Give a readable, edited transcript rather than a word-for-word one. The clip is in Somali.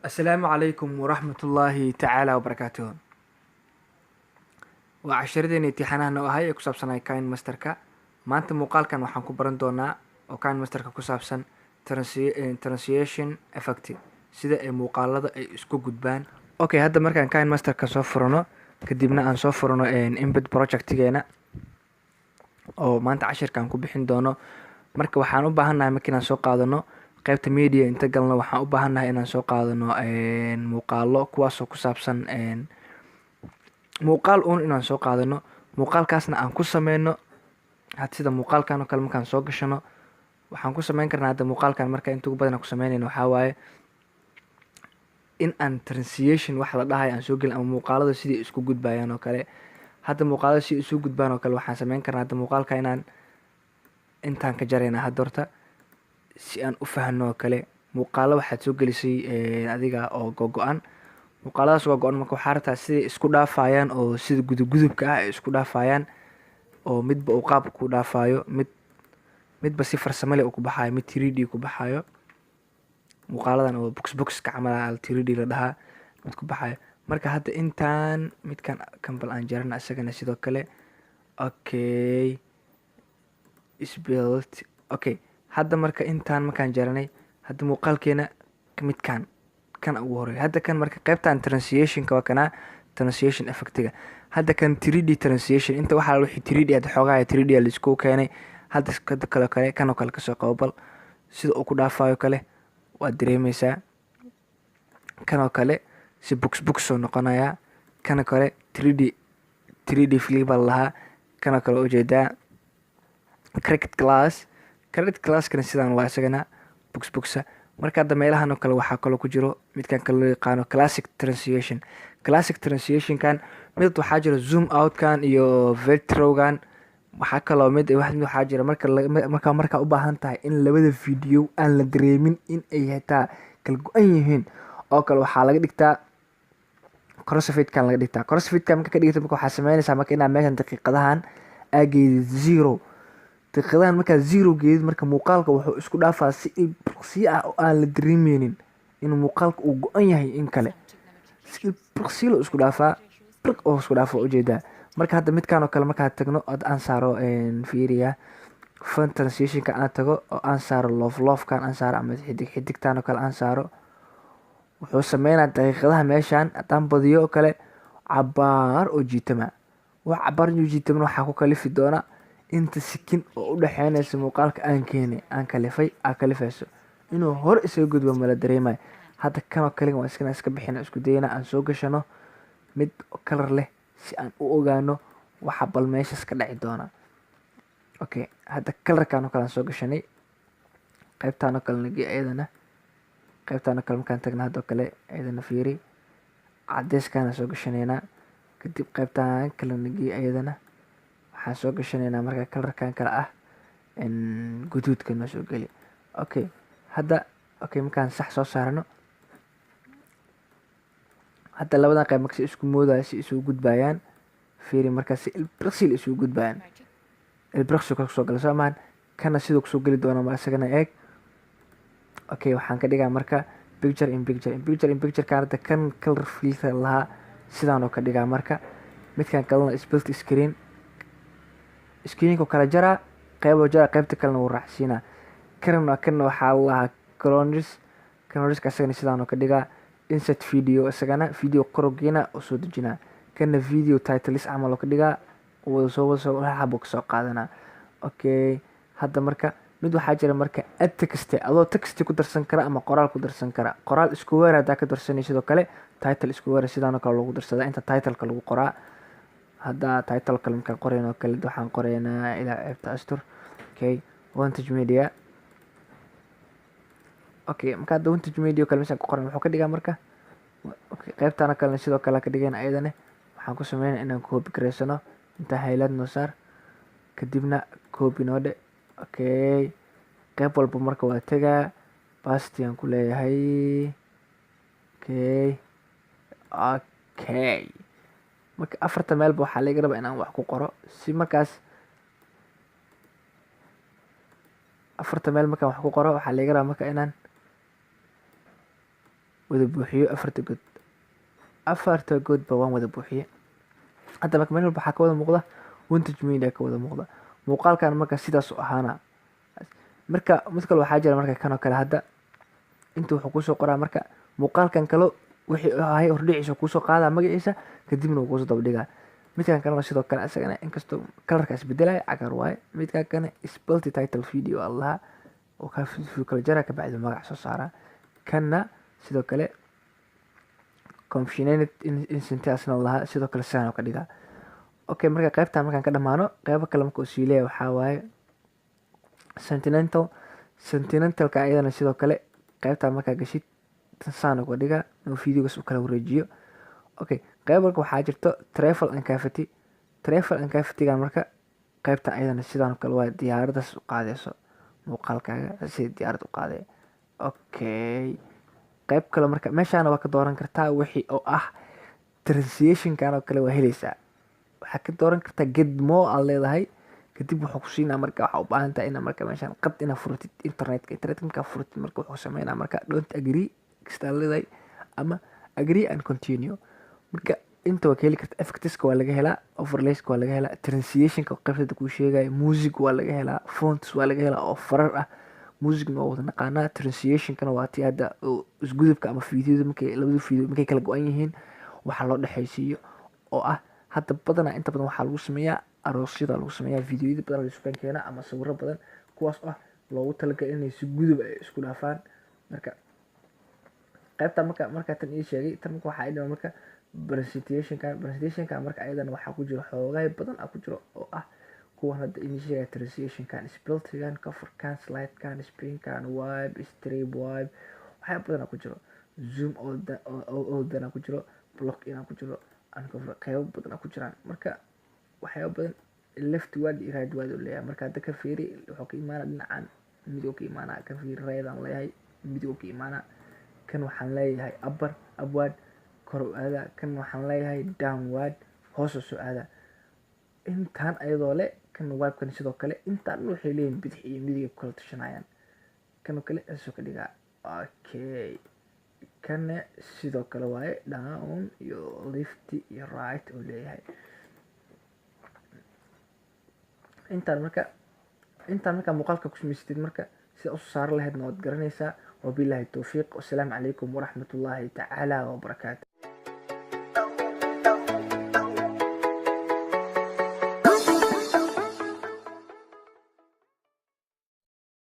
Asalaamu calaykum waraxmatullaahi tacaala wabarakaatuhu. Waa casharadeenii imtixaanahan oo ahay ee ku saabsanay Kind Masterka. Maanta muuqaalkan waxaan ku baran doonaa oo Kind Masterka ku saabsan transition effect, sida ay muuqaalada ay isku gudbaan. Okay, hadda markaan Kind Masterka soo furano kadibna aan soo furano embed projectigeena oo maanta cashirkaan ku bixin doono. Marka waxaan u baahannahay markiinaan soo qaadano qaybta media inta galno, waxaan u baahannahay inaan soo qaadano muuqaalo kuwaasoo ku saabsan muuqaal inaan soo qaadano muuqaalkaasna aan ku sameyno sida muuqaalkan oo kale. Markaan soo gashano waxaan ku sameyn karnaa hadda muuqaalkan marka inta ugu badan ku sameynayno waxaa waaye in aan transition wax la dhahay aan soo gelin, ama muuqaalada sidii isku gudbayaan oo kale. Hadda muuqaalada sidii isu gudbaan oo kale waxaan sameyn karnaa hadda muuqaalka intaan ka jarayna hadda horta si aan u fahno oo kale. Muuqaalo waxaad soo gelisay adiga oo gogo-an. Muuqaaladaas gogo-an marka waxaa rabtaa siday isku dhaafayaan oo sida gudubka ah ay isku dhaafayaan, oo midba uu qaab ku dhaafayo, midba si farsamo leh uu ku baxayo, mid 3D ku baxayo. Muuqaaladan oo box camal 3D la dhahaa mid ku baxayo. Marka hadda intaan midkan kambal aan jarana isagana sidoo kale. Okay, is built. Okay, hadda marka intaan markaan jaranay hadda muuqaalkeena midkan kan ugu horeeyo. Hadda kan marka qaybtan transition-ka waa kana transition effect-ga. Hadda kan 3D transition inta waxaa wixii 3D hadda xoogaa 3D la isku keenay. Hadda kale kan oo kale ka soo qabal sida uu ku dhaafayo kale waa dareemaysaa. Kan oo kale si box soo noqonaya. Kan oo kale 3D flip lahaa. Kan oo kale ujeedaa Cricut class kana sidaan waa isagana box. Marka hadda meelahan oo kale waxaa kaloo ku jiro midkan kale loo yaqaano classic transition. Classic transition-kan mid waxaa jira zoom out-kan iyo vertigo-gan. Waxaa kaloo waxaa jira marka u baahan tahay in labada video aan la dareemin in ay hataa kala go-an yihiin oo kale waxaa laga dhigtaa crossfade-kan laga dhigtaa. Crossfade-kan marka ka dhigto marka waxaa sameynaysaa marka inaad meeshan daqiiqadahan aageedid 0. daqiiqadahan markaa 0 geedid marka muuqaalka wuxuu isku dhaafaa si ah oo aan la dareemeynin inuu muuqaalka uu go-an yahay in kale. Si loo isku dhaafaa oo isku dhaafo ujeedaa. Marka hadda midkan oo kale markaan tagno oo aan saaro fiiriya font transition-ka aan tago oo aan saaro love-kan aan saaro ama xidigtaan oo kale aan saaro, wuxuu sameynaa daqiiqadaha meeshan haddaan badiyo oo kale cabaar oo jiitama. Wax cabaar oo jiitama waxaa ku kalifi doona inta sikin oo u dhaxeynaysa muuqaalka aan kalifayso inuu hor isaga gudbo mala dareemayo. Hadda kan oo kale waa iska bixina isku dayna aan soo gashano mid color leh si aan u ogaano waxa bal meeshas ka dhici doona. Okay, hadda color-kan oo kale aan soo gashanay. Qaybtaan oo kale nagi ayadana qaybtaan oo kale markaan tagna hadda oo kale ayadana fiiri cadeyskaan soo gashanayna. Kadib qaybtaan kale nagi ayadana waxaan soo gashanayna marka color-kan kale ah guduudka noo soo geli. Okay, hadda markaan sax soo saarano hadda labadan qayb marka si isku moodaya si isugu gudbayaan. Fiiri marka si ilbiriqsi isugu gudbayaan. Ilbiriqsi ka soo gala soomaan kana sidoo ku soo gali doona mar isagana eeg. Okay, waxaan ka dhigaa marka picture in picture ka hadda kan color filter lahaa sidaan oo ka dhigaa marka midkan kalena split screen-ka kala jara qaybta kalena wuu raacsiina. Kan waxaa lahaa Cronus asagana sidaan oo ka dhigaa insert video isagana video korogeena oo soo dejinaa. Kana video titles camal oo ka dhigaa soo habo ka soo qaadana. Okay, hadda marka mid waxaa jira marka add text adoo text ku darsan kara ama qoraal ku darsan kara. Qoraal isku weer hadaa ka darsanayso sidoo kale title isku weer sidaan oo kale lagu darsadaa inta title-ka lagu qoraa. Hadda title-ka markaan qorayno kale waxaan qoraynaa ilaa qaybta astur. Okay, Vantage Media. Okay, marka hadda Vantage Media kale meeshaan ku qoran wuxuu ka dhigaa marka qaybtaan kale sidoo kale ka dhigayna ayadana waxaan ku sameynaa inaan copy gareysano inta highlight noo saar kadibna copy noo dhe. Okay, qayb walba marka waa tagaa paste aan ku leeyahay. Okay, marka afarta meelba waxaa laga rabaa inaan wax ku qoro si markaas afarta meel markaan wax ku qoro waxaa laga rabaa marka inaan wada buuxiyo afarta godba waan wada buuxiye. hadda marka meel walba waxaa ka wada muuqda Vintage Media ka wada muuqda. muuqaalkan marka sidaas u ahaana. marka mid kale waxaa jira marka kanoo kale hadda inta wuxuu kusoo qoraa marka muuqaalkan kale wixii ahay hordhiciisa kusoo qaadaa magaciisa kadibna wuu kusoo dabdhigaa. midkan kalena sidoo kale asagana inkastoo kalarka isbedelaya cagaar waaye. midkan kana spelti title video allaha oo ka kala jara ka bacdi magac soo saara. kana sidoo kale confusioned instantaneousna allaha sidoo kale saan ka dhigaa. okay marka qaybtan markaan ka dhamaano qaybo kale marka uu sii leeyahay waxaa waaye sentimentalka ayadana sidoo kale qaybtan markaa gashid saan uga dhigaa inuu videogaas u kala wareejiyo. okay qayb marka waxaa jirto travel and cavity-gan marka qaybtan ayadana sidaan kale waa diyaaradaas u qaadeyso muuqaalkaaga sida diyaarad u qaadee. okay qayb kale marka meeshaana waa ka dooran kartaa wixii oo ah translationkan oo kale waa helaysaa. waxaa ka dooran kartaa get more aad leedahay kadib wuxuu ku siinaa marka waxaa u baahan tahay ina marka meeshaan qad ina furatid internetka markaa furatid marka wuxuu sameynaa marka don't agree kastaa leedahay ama agree and continue. marka inta waa ka heli karta effectska waa laga helaa overlayska waa laga helaa translationka qaybtada kuu sheegaya music waa laga helaa fonts waa laga helaa oo farar ah. musicna waa wada naqaanaa translationkana waa tii hadda isgudubka ama videoda labada video markay kala go-an yihiin waxaa loo dhexaysiiyo oo ah hadda badanaa inta badan waxaa lagu sameeyaa aroosyada lagu sameeyaa videoyada badan la isukan keena ama sawiro badan kuwaas ah loogu talagalay inay si gudub ay isku dhaafaan. marka qaybta marka tan ii sheegay tan marka waxaa idhama marka presentationka marka ayadana waxaa ku jiro xoogaay badan ku jiro oo ah kuwan hadda ii sheegay translationkan speltigan coverkan slidekan spinkan wipe strip wipe waxyaa badan ku jiro zoom all dana ku jiro block ina ku jiro uncover qaybo badan ku jiraan. marka waxyaabo badan left word iyo right word leeyahay. marka hadda ka fiiri wuxuu ka imaanaa dhinacan midig ka imaanaa ka fiiri right aan leeyahay midig ka imaanaa kan waxaan leeyahay upward kor u aada kan waxaan leeyahay downward hoos u soo aada. intaan ayadoo le kan wipe-kan sidoo kale intaan waxay leeyihiin bidix iyo midig kala tashanayaan kan kale isoo ka dhigaa. okay kana sidoo kale waaye down iyo left iyo right uu leeyahay. intaan marka muuqaalka ku samaystid marka sida u saar lahaydna waad garanaysaa. wabillahi tawfiiq. wassalaamu calaykum waraxmatullaahi tacaala wabarakaatu.